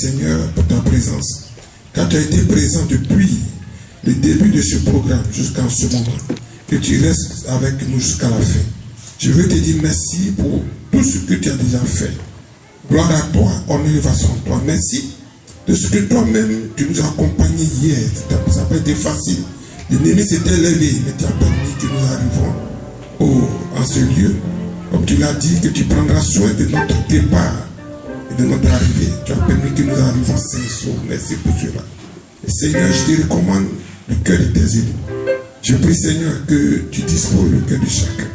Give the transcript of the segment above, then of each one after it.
Seigneur, pour ta présence. Car tu as été présent depuis le début de ce programme jusqu'à ce moment. Que tu restes avec nous jusqu'à la fin. Je veux te dire merci pour tout ce que tu as déjà fait. Gloire à toi, honneur et élévation à toi. Merci de ce que toi-même tu nous as accompagnés hier. Ça n'a pas été facile. L'ennemi s'est élevé, mais tu as permis que nous arrivions en ce lieu. Comme tu l'as dit, que tu prendras soin de notre départ et de notre arrivée. Tu as permis que nous arrivions sains et saufs. Merci pour cela. Et Seigneur, je te recommande le cœur de tes élus. Je prie, Seigneur, que tu disposes le cœur de chacun,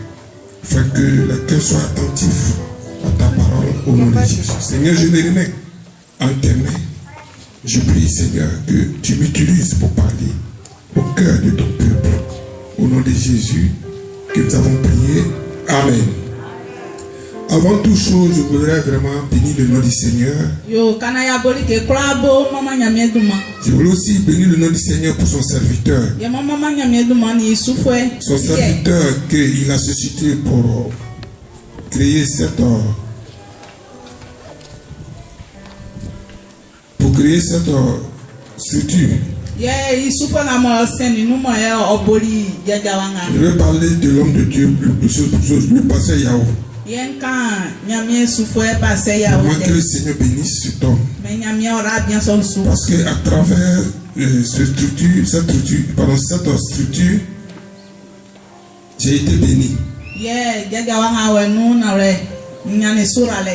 afin que le cœur soit attentif à ta parole au nom de Jésus. Seigneur, je les remets en tes mains. Je prie, Seigneur, que tu m'utilises pour parler au cœur de ton peuple. Au nom de Jésus, que nous avons prié. Amen. Avant toute chose, je voudrais vraiment bénir le nom du Seigneur. Je voulais aussi bénir le nom du Seigneur pour son serviteur. Son serviteur qu'il a suscité pour créer cette structure. Je vais parler de l'homme de Dieu, le pasteur Yahoo. Que le Seigneur bénisse cet homme. Parce qu'à travers cette structure, j'ai été béni.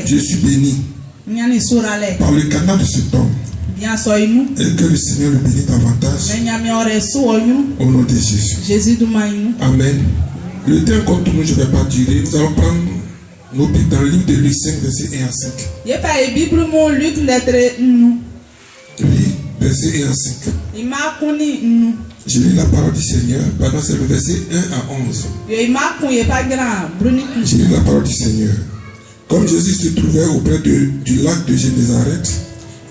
Je suis béni par le canal de cet homme. Et que le Seigneur le bénisse davantage. Au nom de Jésus. Amen. Le temps contre nous, je ne vais pas durer. Nous allons prendre nos Bibles dans le livre de Luc 5, versets 1 à 5. Oui, versets 1 à 5. Je lis la parole du Seigneur pendant ce verset 1 à 11. Je lis la parole du Seigneur. Comme Jésus se trouvait auprès du lac de Génézareth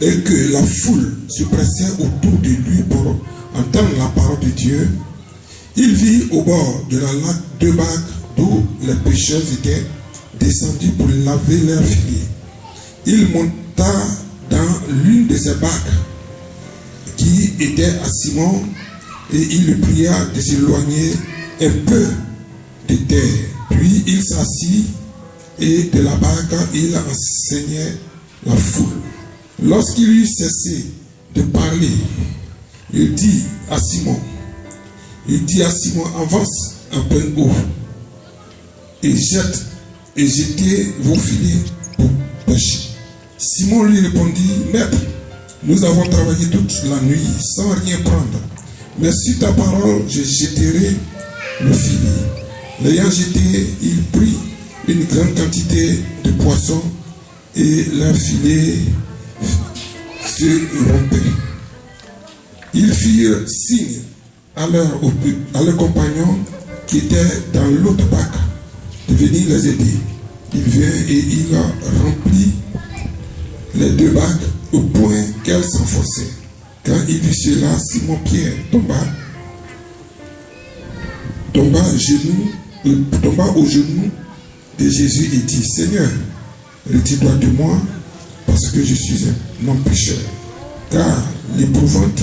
et que la foule se pressait autour de lui pour entendre la parole de Dieu, il vit au bord de la lac 2 barques d'où les pêcheurs étaient descendus pour laver leurs filets. Il monta dans l'une de ces barques qui était à Simon et il le pria de s'éloigner un peu de terre. Puis il s'assit et de la barque il enseignait la foule. Lorsqu'il eut cessé de parler, il dit à Simon, avance en pleine eau et jetez vos filets pour pêcher. Simon lui répondit, Maître, nous avons travaillé toute la nuit sans rien prendre, mais sur ta parole, je jetterai le filet. L'ayant jeté, il prit une grande quantité de poissons et leur filet se rompait. Ils firent signe à leurs compagnons qui étaient dans l'autre barque de venir les aider. Il vient et il remplit les 2 barques au point qu'elles s'enfonçaient. Quand il vit cela, Simon-Pierre tomba au genou de Jésus et dit, Seigneur, retire-toi de moi parce que je suis un homme pécheur. Car l'épouvante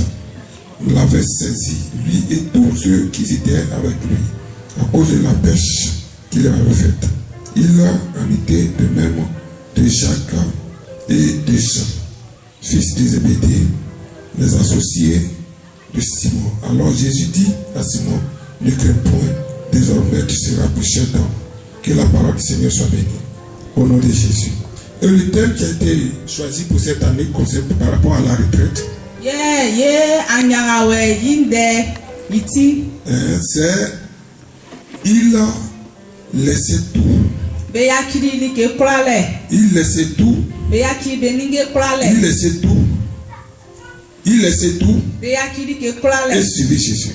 l'avait saisi, lui et tous ceux qui étaient avec lui, à cause de la pêche qu'il avait faite. Il en était de même de Jacques et de Jean, fils de Zébédée, les associés de Simon. Alors Jésus dit à Simon, ne crains point, désormais tu seras pécheur d'hommes. Que la parole du Seigneur soit bénie. Au nom de Jésus. Et le thème qui a été choisi pour cette année concerne par rapport à la retraite. C'est il laissait tout. Il laissait tout. Il laissait tout. Et suivit Jésus.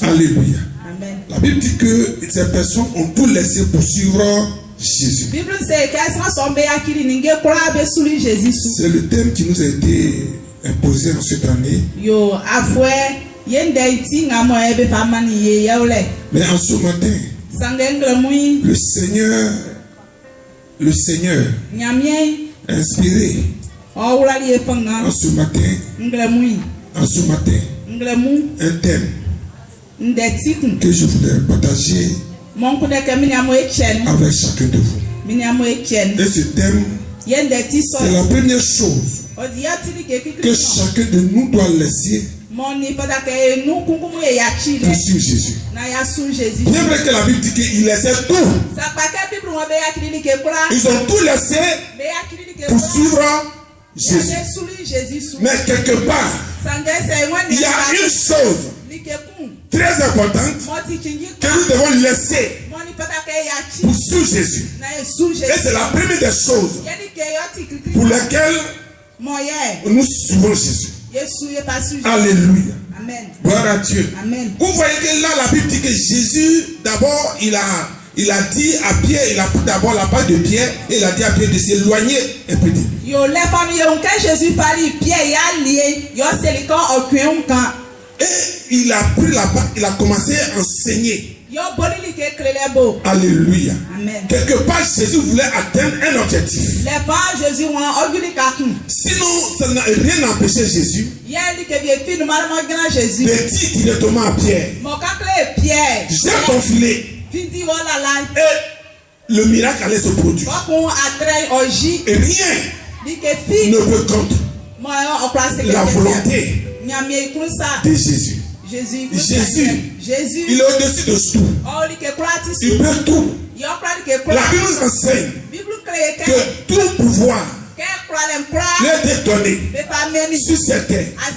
Alléluia. Amen. La Bible dit que ces personnes ont tout laissé pour suivre Jésus. C'est le thème qui nous a été imposé en cette année. Mais en ce matin, le Seigneur a inspiré En ce matin, un thème que je voudrais partager avec chacun de vous. Et ce thème, c'est la première chose que chacun de nous doit laisser pour suivre Jésus. Bien vrai que la Bible dit qu'il laissait tout. Ils ont tout laissé pour suivre Jésus. Mais quelque part, il y a une chose très importante que nous devons laisser pour suivre Jésus. Et c'est la première des choses pour lesquelles nous suivons Jésus. Alléluia. Amen. Gloire à Dieu. Amen. Vous voyez que là, la Bible dit que Jésus, d'abord, il a dit à Pierre, il a pris d'abord la part de Pierre et il a dit à Pierre de s'éloigner un peu de lui. Et il a pris la part, il a commencé à enseigner. Alléluia. Amen. Quelque part, Jésus voulait atteindre un objectif. Sinon, ça n'a rien empêché Jésus de dire directement à Pierre, jette ton filet. Et le miracle allait se produire. Et rien ne peut contre la volonté de Jésus. Jésus, il est au-dessus de tout. Il peut tout. La Bible nous enseigne que tout pouvoir lui est donné sur cette terre, en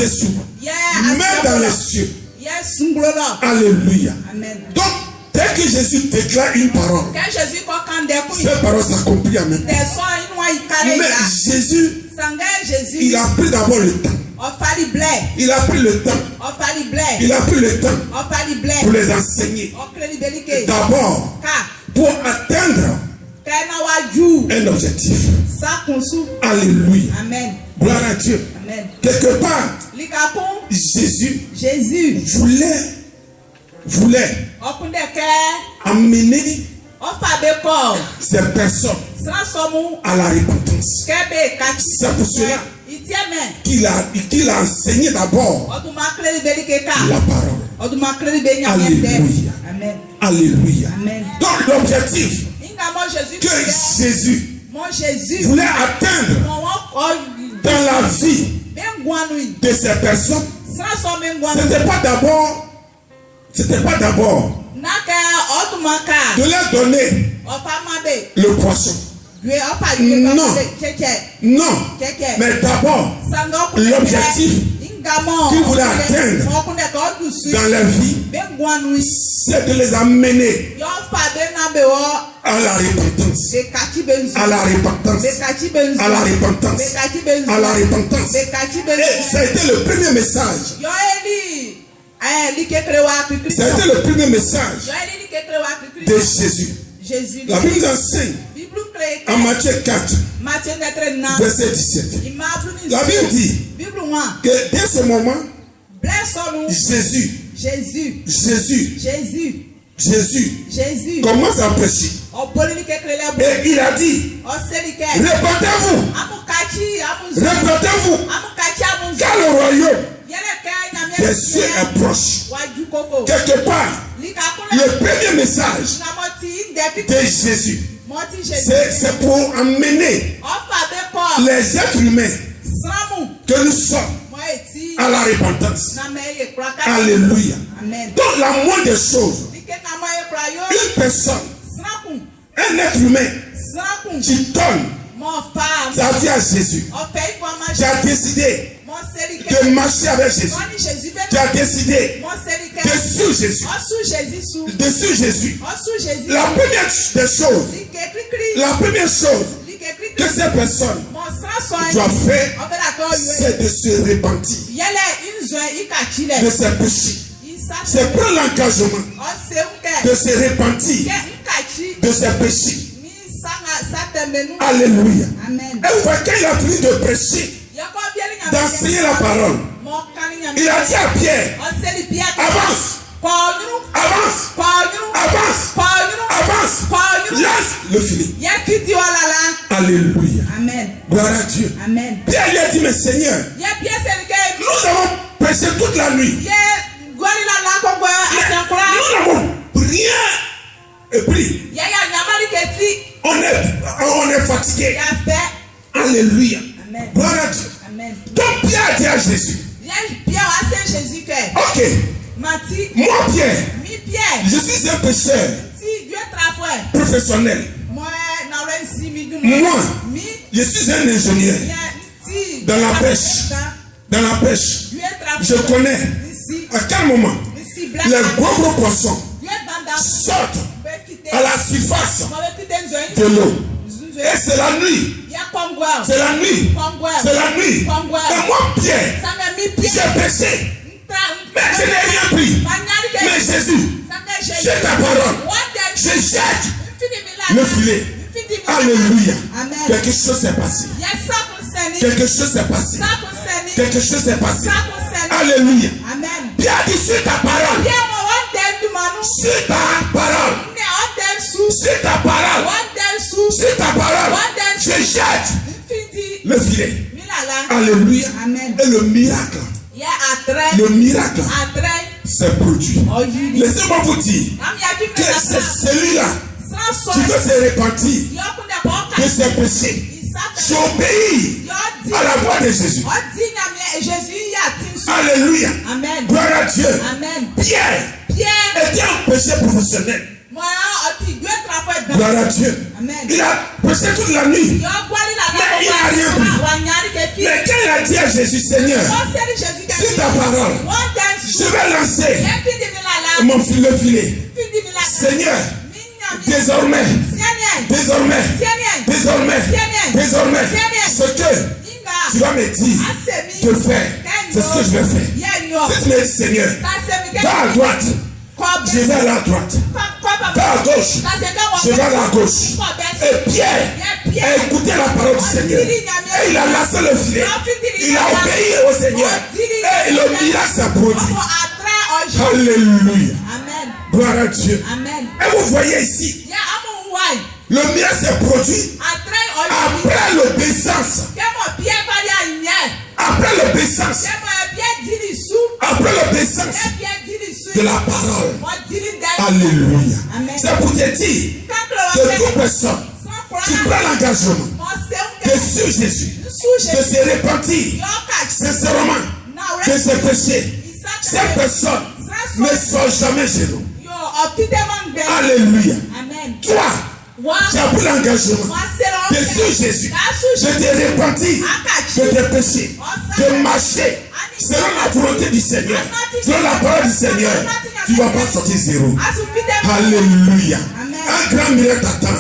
dessous, même dans les cieux. Alléluia. Donc, dès que Jésus déclare une parole, cette parole s'accomplit en même temps. Mais Jésus, il a pris d'abord le temps. Il a pris le temps. Il a pris le temps pour les enseigner. D'abord, pour atteindre un objectif. Alléluia. Amen. Gloire à Dieu. Amen. Quelque part, Jésus voulait amener ces personnes à la repentance. C'est pour cela qu'il a enseigné d'abord la parole. Alléluia. Amen. Alléluia. Amen. Donc l'objectif que Jésus voulait atteindre dans la vie de ces personnes, c'était pas d'abord de leur donner le poisson. Non, mais d'abord l'objectif qu'il voulait atteindre dans leur vie, c'est de les amener à la repentance. À la repentance. À la repentance. À la repentance. Et ça a été le premier message. Ça a été le premier message de Jésus. La Bible nous enseigne en Matthieu 4, verset 17. La Bible dit que dès ce moment, Jésus commence à prêcher. Et il a dit, répentez-vous, car le royaume des cieux est proche. Quelque part, le premier message de Jésus, c'est pour emmener les êtres humains que nous sommes à la repentance. Alléluia. Donc la moindre des choses, une personne, un être humain qui donne sa vie à Jésus, qui a décidé de marcher avec Jésus, qui a décidé de suivre Jésus, la première chose que ces personnes doivent faire, c'est de se repentir de ses péchés. C'est prendre l'engagement de se repentir de ses péchés. Alléluia. Et vous voyez, quand il a fini de prêcher, d'enseigner la parole, il a dit à Pierre, avance. Avance. Lance le filet. Alléluia. Amen. Gloire à Dieu. Amen. Pierre lui a dit, mais Seigneur, nous avons prêché toute la nuit. Nous n'avons rien pris. On est fatigué. Alléluia. Amen. Gloire à Dieu. Amen. Donc Pierre a dit à Jésus, ok, moi Pierre, je suis un pécheur professionnel. Moi, je suis un ingénieur dans la pêche. Dans la pêche, je connais à quel moment les gros poissons sortent à la surface de l'eau. Et c'est la nuit. C'est la nuit. C'est la nuit. Et moi, Pierre, j'ai péché. Mais je n'ai rien pris. Mais Jésus, j'ai ta parole. Je jette le filet. Alléluia. Quelque chose s'est passé. Quelque chose s'est passé. Quelque chose s'est passé. Alléluia. Pierre dit sur ta parole. Sur ta parole. Sur ta parole. Sur ta parole. Je jette le filet. Alléluia. Et le miracle. Le miracle s'est produit. Laissez-moi vous dire que c'est celui-là qui veut se repentir de ses péchés. J'obéis à la voix de Jésus. Alléluia. Gloire à Dieu. Pierre était un péché professionnel. Gloire à Dieu. Il a péché toute la nuit. Mais il n'a rien pris. Mais quand il a dit à Jésus, Seigneur, c'est ta parole, je vais lancer mon filet. Seigneur, désormais, ce que tu vas me dire de faire, c'est ce que je vais faire. Si tu me dis, Seigneur, va à droite, je vais à la droite. Va à gauche, je vais à la gauche. Et Pierre a écouté la parole du Seigneur. Et il a lancé le filet. Il a obéi au Seigneur. Et le miracle s'est produit. Alléluia. Gloire à Dieu. Et vous voyez ici, le miracle s'est produit après l'obéissance. Après l'obéissance. Après l'obéissance de la parole. Alléluia. C'est pour te dire que toute personne qui prend l'engagement de suivre Jésus, de se repentir sincèrement de ses péchés, cette personne ne sort jamais chez nous. Alléluia. Toi, tu as pris l'engagement de suivre Jésus, de te repentir de tes péchés, de marcher selon la volonté du Seigneur, selon la parole du Seigneur. Tu ne vas pas sortir zéro. Alléluia. Un grand miracle t'attend.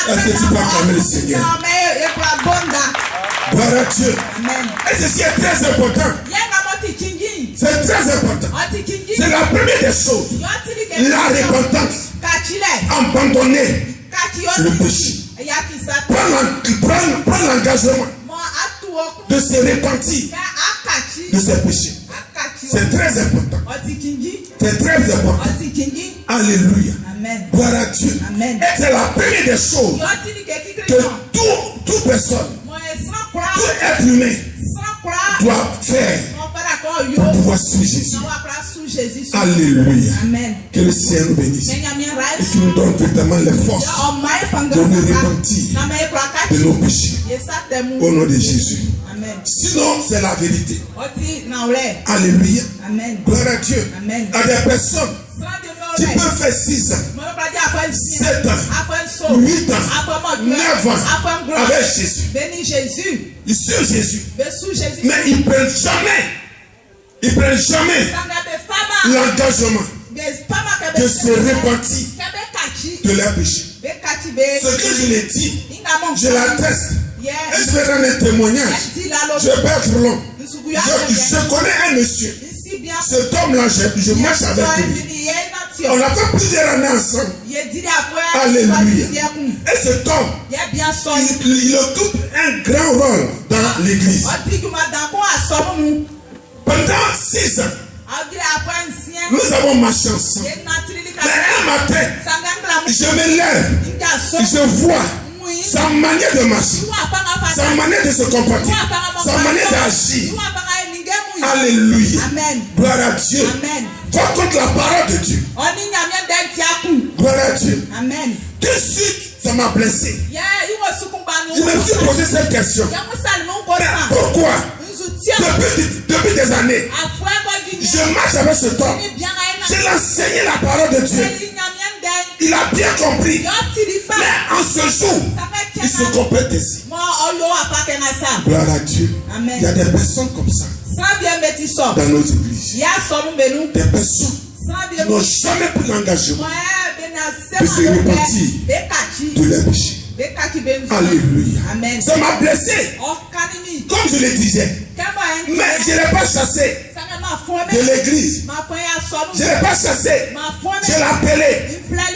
Est-ce que tu peux acclamer le Seigneur? Gloire à Dieu. Et ceci est très important. C'est très important. C'est la première des choses. La repentance. Abandonner le péché. Prendre l'engagement de se repentir de ses péchés. C'est très important. C'est très important. Alléluia. Gloire à Dieu. Et c'est la première des choses que toute personne, tout être humain doit faire pour pouvoir suivre Jésus. Alléluia. Que le Seigneur nous bénisse et qu'il nous donne véritablement les forces de nous repentir de nos péchés. Au nom de Jésus. Sinon, c'est la vérité. Alléluia. Gloire à Dieu. À des personnes qui peuvent faire 6 ans, 7 ans, 8 ans, 9 ans avec Jésus. Ils suivent Jésus. Mais ils ne prennent jamais l'engagement de se repentir de leurs péchés. Ce que je l'ai dit, je l'atteste. Et je vais rendre un témoignage. Je vais pas être long. Je connais un monsieur. Cet homme-là, je marche avec lui. On a fait plusieurs années ensemble. Alléluia. Et cet homme, il occupe un grand rôle dans l'église. Pendant 6 ans, Nous avons marché ensemble. Mais un matin, je me lève, je vois sa manière de marcher, sa manière de se comporter, sa manière d'agir. Alléluia. Amen. Gloire à Dieu. Amen. Va contre la parole de Dieu. Gloire à Dieu. Amen. Tout de suite, ça m'a blessé. Je me suis posé cette question. Mais pourquoi depuis des années, je marche avec cet homme. Je lui ai enseigné la parole de Dieu. Il a bien compris. Mais en ce jour, il se complète ici. Gloire à Dieu. Amen. Il y a des personnes comme ça dans nos églises. Des personnes qui n'ont jamais pris l'engagement de se repentir de leurs péchés. Alléluia. Amen. Ça m'a blessé. Comme je le disais. Mais je ne l'ai pas chassé de l'église. Je ne l'ai pas chassé. Je l'ai appelé.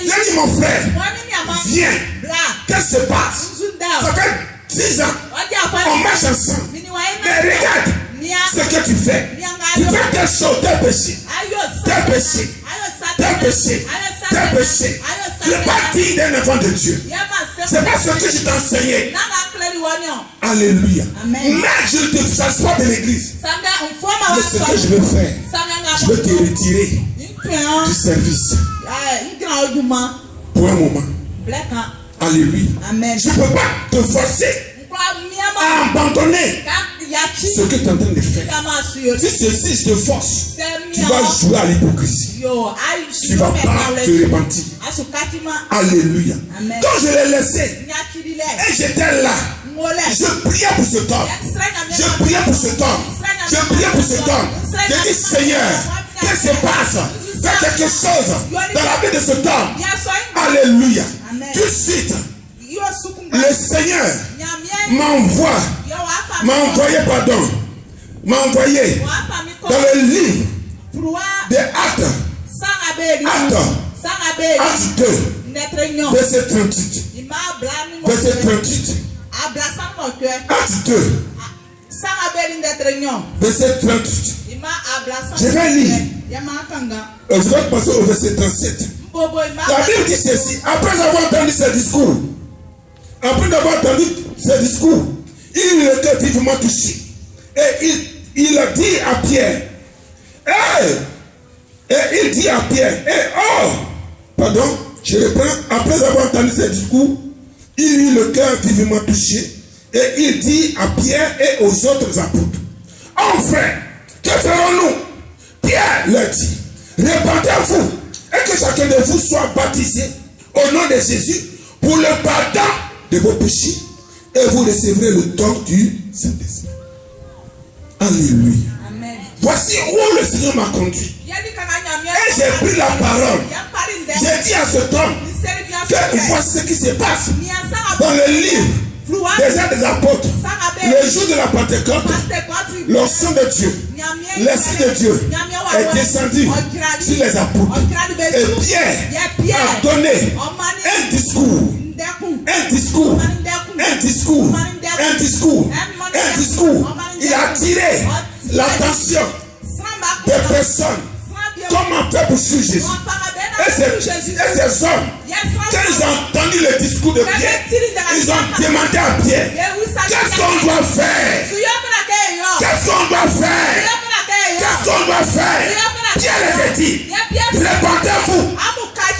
J'ai dit, mon frère, viens. Qu'est-ce qui se passe? Ça fait 10 ans. On marche ensemble. Mais regarde ce que tu fais. Tu fais telle chose, tel péché. Tel péché. Tel péché. Tel péché. Tu n'es pas digne d'un enfant de Dieu. C'est pas ce que je t'ai enseigné. Alléluia. Amen. Mais je ne te chasse pas de l'église. Mais ce que je veux faire, je veux te retirer du service pour un moment. Alléluia. Amen. Je ne peux pas te forcer à abandonner ce que tu es en train de faire. Si ceci je te force, tu vas jouer à l'hypocrisie. Tu ne vas pas te repentir. Alléluia. Amen. Quand je l'ai laissé et j'étais là, je priais pour cet homme. Je priais pour cet homme. Je priais pour cet homme. J'ai dit, Seigneur, qu'est-ce qui se passe? Fais quelque chose dans la vie de cet homme. Alléluia. Tout de suite, le Seigneur m'a envoyé dans le livre des Actes. Acte 2, verset 38. Verset 38. Acte 2, verset 38. Je vais lire. Je vais passer au verset 37. La Bible dit ceci. Après avoir entendu ce discours, il était vivement touché. Et il a dit à Pierre, je reprends. Après avoir entendu ce discours, il eut le cœur vivement touché. Et il dit à Pierre et aux autres apôtres, enfin, que ferons-nous? Pierre leur dit, répandez-vous et que chacun de vous soit baptisé au nom de Jésus pour le pardon de vos péchés et vous recevrez le don du Saint-Esprit. Alléluia. Amen. Voici où le Seigneur m'a conduit. Et j'ai pris la parole. J'ai dit à cet homme que voici ce qui se passe dans le livre des Actes des Apôtres. Le jour de la Pentecôte, l'onction de Dieu, l'Esprit de Dieu est descendu sur les apôtres. Et Pierre a donné un discours. Il a attiré l'attention des personnes. Comment faire pour suivre Jésus? Et ces hommes, quand ils ont entendu le discours de Pierre, ils ont demandé à Pierre, qu'est-ce qu'on doit faire? Qu'est-ce qu'on doit faire? Qu'est-ce qu'on doit faire? Pierre les a dit, répandez-vous,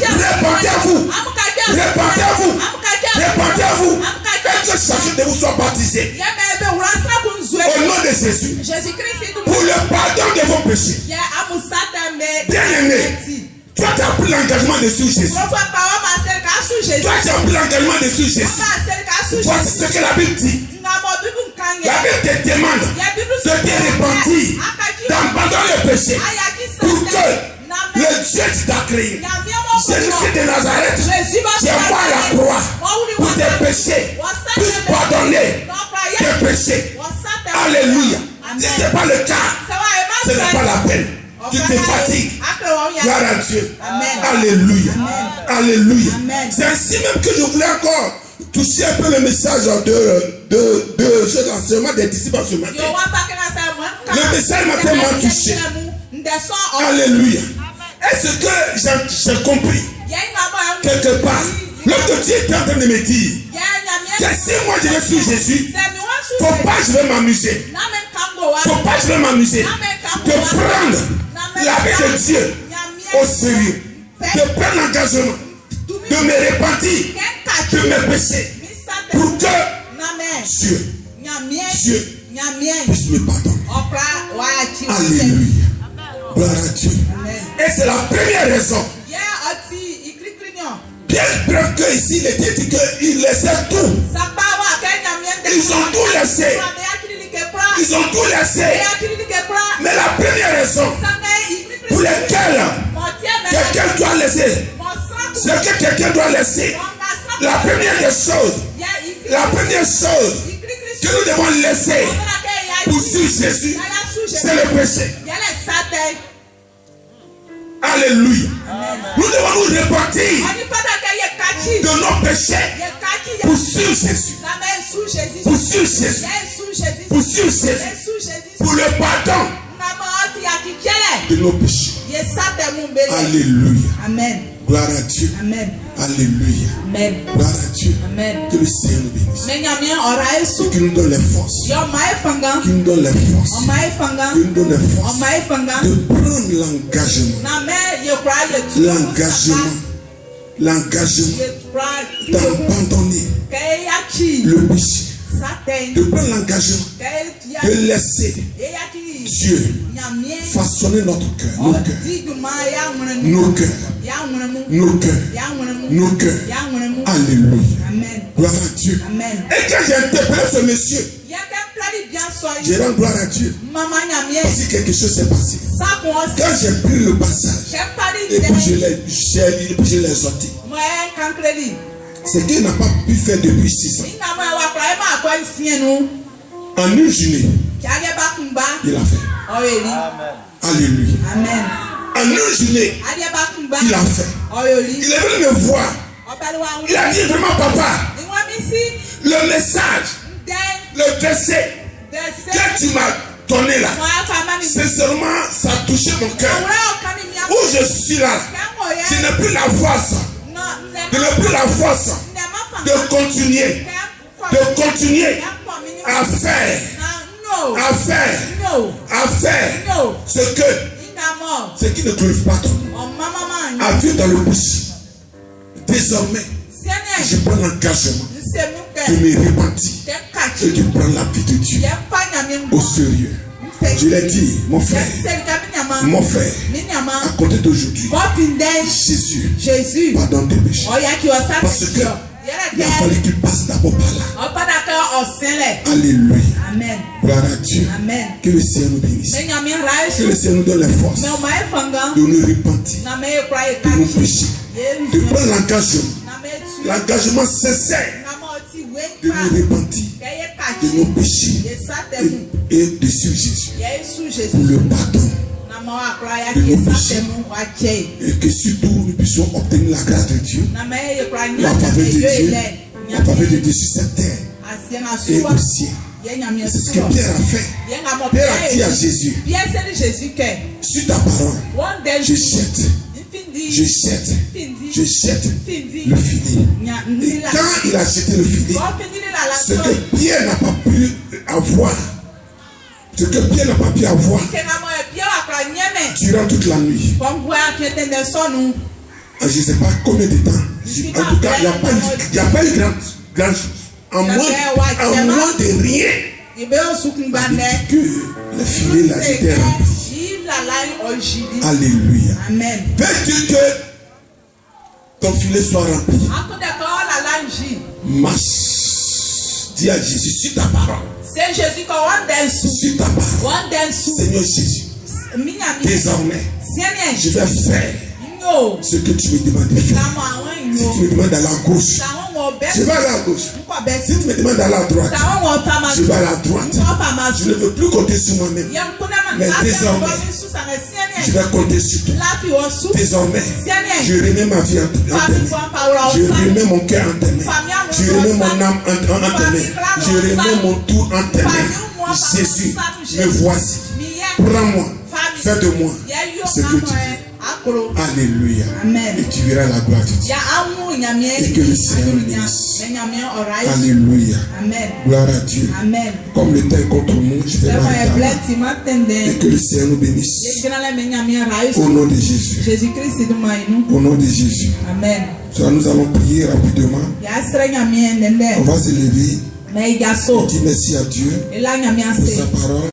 répandez-vous, répandez-vous, répandez-vous, et que chacun de vous soit baptisé au nom de Jésus pour le pardon de vos péchés. Bien-aimé, toi tu as pris l'engagement de suivre Jésus. Toi tu as pris l'engagement de suivre Jésus. Voici ce que la Bible dit. La Bible te demande de te repentir, d'abandonner le péché pour que le Dieu qui t'a créé, Jésus-Christ de Nazareth, qui est mort à la croix pour tes péchés, puisse pardonner tes péchés. Alléluia. Si ce n'est pas le cas, ce n'est pas la peine. Tu te fatigues. Gloire à Dieu. Alléluia. Alléluia. C'est ainsi même que je voulais encore toucher un peu le message de l'enseignement des disciples ce matin. Le message m'a tellement touché. Alléluia. Est-ce que j'ai compris quelque part? Lorsque Dieu est en train de me dire que si moi je vais suivre Jésus, faut pas que je vais m'amuser. Faut pas que je vais m'amuser. De prendre la vie de Dieu au sérieux. De prendre l'engagement. De me repentir de mes péchés. Pour que Dieu puisse me pardonner. Alléluia. Gloire à Dieu. Et c'est la première raison. Bien preuve que ici il était dit qu'il laissait tout. Ils ont tout laissé. Ils ont tout laissé. Mais la première raison pour laquelle quelqu'un doit laisser, c'est que quelqu'un doit laisser. La première des choses, que nous devons laisser pour suivre Jésus, c'est le péché. Alléluia. Nous devons nous repentir de nos péchés pour suivre Jésus. Pour suivre Jésus. Pour suivre Jésus. Pour le pardon de nos péchés. Alléluia. Amen. Gloire à Dieu. Amen. Alléluia. Amen. Gloire à Dieu. Amen. Que le Seigneur nous bénisse. Et qu'il nous donne les forces. Qu'il nous donne les forces. Qu'il nous donne les forces de prendre l'engagement. L'engagement d'abandonner le péché. De prendre l'engagement de laisser Dieu façonner notre cœur, nos cœurs. Alléluia. Gloire à Dieu. Et quand j'ai interpellé ce monsieur, je rends gloire à Dieu. Parce que quelque chose s'est passé. Quand j'ai pris le passage et puis je l'ai exhorté, ce qu'il n'a pas pu faire depuis 6 ans. En une journée, il a fait. Alléluia. Amen. En une journée, il a fait. Il est venu me voir. Il a dit vraiment, papa, le message, le verset que tu m'as donné là, sincèrement, ça a touché mon cœur. Où je suis là, je n'ai plus la force. Je n'ai plus la force de continuer à faire ce qui ne glorifie pas ton nom, à vivre dans le péché. Désormais, je prends l'engagement de me repentir et de prendre la vie de Dieu au sérieux. Je l'ai dit, mon frère, à côté d'aujourd'hui, Jésus pardonne tes péchés. Parce que il a fallu qu'il passe d'abord par là. Alléluia. Amen. Gloire à Dieu. Amen. Que le Seigneur nous bénisse. Que le Seigneur nous donne les forces de nous repentir de nos péchés, de prendre l'engagement. L'engagement sincère de nous repentir de nos péchés et de suivre Jésus pour le pardon de nos péchés, et que surtout nous puissions obtenir la grâce de Dieu, la faveur de Dieu, la faveur de Dieu sur cette terre et au ciel. C'est ce que Pierre a fait. Pierre a dit à Jésus, sur ta parole, je jette le filet. Et quand il a jeté le filet, ce que Pierre n'a pas pu avoir, durant toute la nuit, je ne sais pas combien de temps, en tout cas, il n'y a pas eu grand chose. En moins de rien, il dit que le filet là était rempli. Alléluia. Veux-tu que ton filet soit rempli? Marche. Dis à Jésus, sur ta parole. Sur ta parole. Seigneur Jésus, désormais, je vais faire ce que tu me demandes de faire. Si tu me demandes d'aller à gauche, je vais aller à gauche. Si tu me demandes d'aller à droite, je vais aller à droite. Je ne veux plus compter sur moi-même. Mais désormais, je vais compter sur toi. Désormais, je remets ma vie entre tes mains. Je remets mon cœur entre tes mains. Je remets mon âme entre tes mains. Je remets mon tout entre tes mains. Jésus, me voici. Prends-moi. Fais de moi ce que tu veux. Alléluia. Amen. Et tu verras la gloire de Dieu. Et que le Seigneur nous bénisse. Alléluia. Amen. Gloire à Dieu. Amen. Comme le temps est contre nous, je vais m'arrêter. Et que le Seigneur nous bénisse. Au nom de Jésus. Au nom de Jésus. Amen. Soit nous allons prier rapidement. On va se lever. Et dire merci à Dieu pour sa parole.